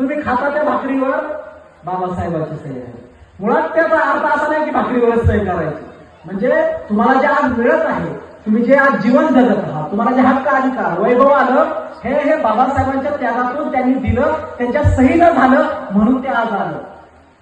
तुम्ही खाता त्या भाकरीवर बाबासाहेबांची सही आहे. मुळात त्याचा अर्थ असा नाही की भाकरीवरच सही करायची. म्हणजे तुम्हाला जे आज मिळत आहे, तुम्ही जे आज जीवन जगत आहात, तुम्हाला जे हक्क अधिकार वैभव आलं, हे बाबासाहेबांच्या त्यागातून त्यांनी दिलं, त्यांच्या सहीनं झालं म्हणून ते आज आलं.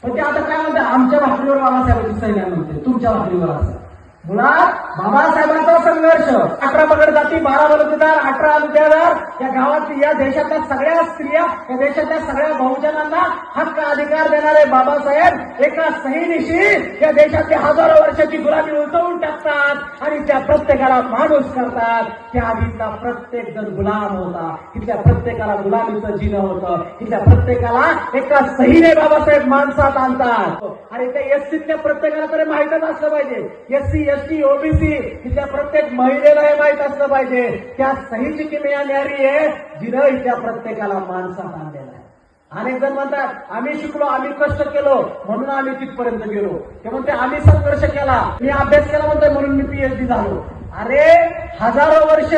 पण ते आता काय म्हणते, आमच्या भाकरीवर बाबासाहेबांची सही नाही म्हणते, तुमच्या भाकरीवर असं. मुळात बाबासाहेबांचा संघर्ष 11 पगड जाती, 12 बलुतेदार, 18 अलुतेदार, या गावातली, या देशातल्या सगळ्या स्त्रिया, या देशातल्या सगळ्या बहुजनांना हक्क अधिकार देणारे बाबासाहेब एका सहीनिशी या देशातली हजारो वर्षाची गुलामी उलटवून टाकतात आणि त्या प्रत्येकाला माणूस करतात. त्या आधीचा प्रत्येक जण गुलाम होता, तिथल्या प्रत्येकाला गुलामीचं जीणं होतं, तिथल्या प्रत्येकाला एका सहीने बाबासाहेब माणसात आणतात. आणि त्या एससीतल्या प्रत्येकाला तरी माहितच असलं पाहिजे, एससी एसटी ओबीसी तिथल्या प्रत्येक महिलेला हे माहित असलं पाहिजे, त्या सहीची किमया न्यारी आहे जिनं इथल्या प्रत्येकाला माणसात आणलेला आहे. अनेक जण म्हणतात आम्ही शिकलो, आम्ही कष्ट केलो म्हणून आम्ही तिथपर्यंत गेलो. ते म्हणते आम्ही संघर्ष केला, मी अभ्यास केला म्हणतोय म्हणून मी पीएचडी झालो. अरे हजारो वर्ष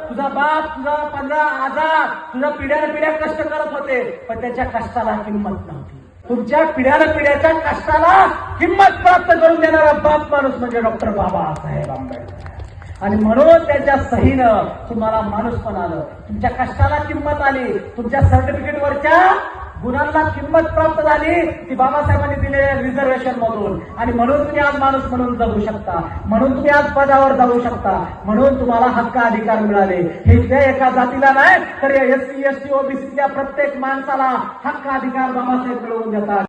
तुझा बाप, तुझा पंजा आजा, तुझ्या पिढ्यानपिढ्या कष्ट करत होते, पण त्याच्या कष्टाला किंमत नव्हती. तुमच्या पिढ्याच्या कष्टाला किंमत प्राप्त करून देणारा बाप माणूस म्हणजे डॉक्टर बाबासाहेब आंबेडकर. आणि म्हणून त्याच्या सहीनं तुम्हाला माणूस पण आलं, तुमच्या कष्टाला किंमत आली, तुमच्या सर्टिफिकेटवरच्या गुणांना किंमत प्राप्त झाली, ती बाबासाहेबांनी दिलेल्या रिझर्वेशन मधून. आणि म्हणून तुम्ही आज माणूस म्हणून जगू शकता, म्हणून तुम्ही आज पदावर जाऊ शकता, म्हणून तुम्हाला हक्क अधिकार मिळाले. हे त्या एका जातीला नाही तर एससी एसटी ओबीसीच्या प्रत्येक माणसाला हक्क अधिकार बाबासाहेब मिळवून देतात.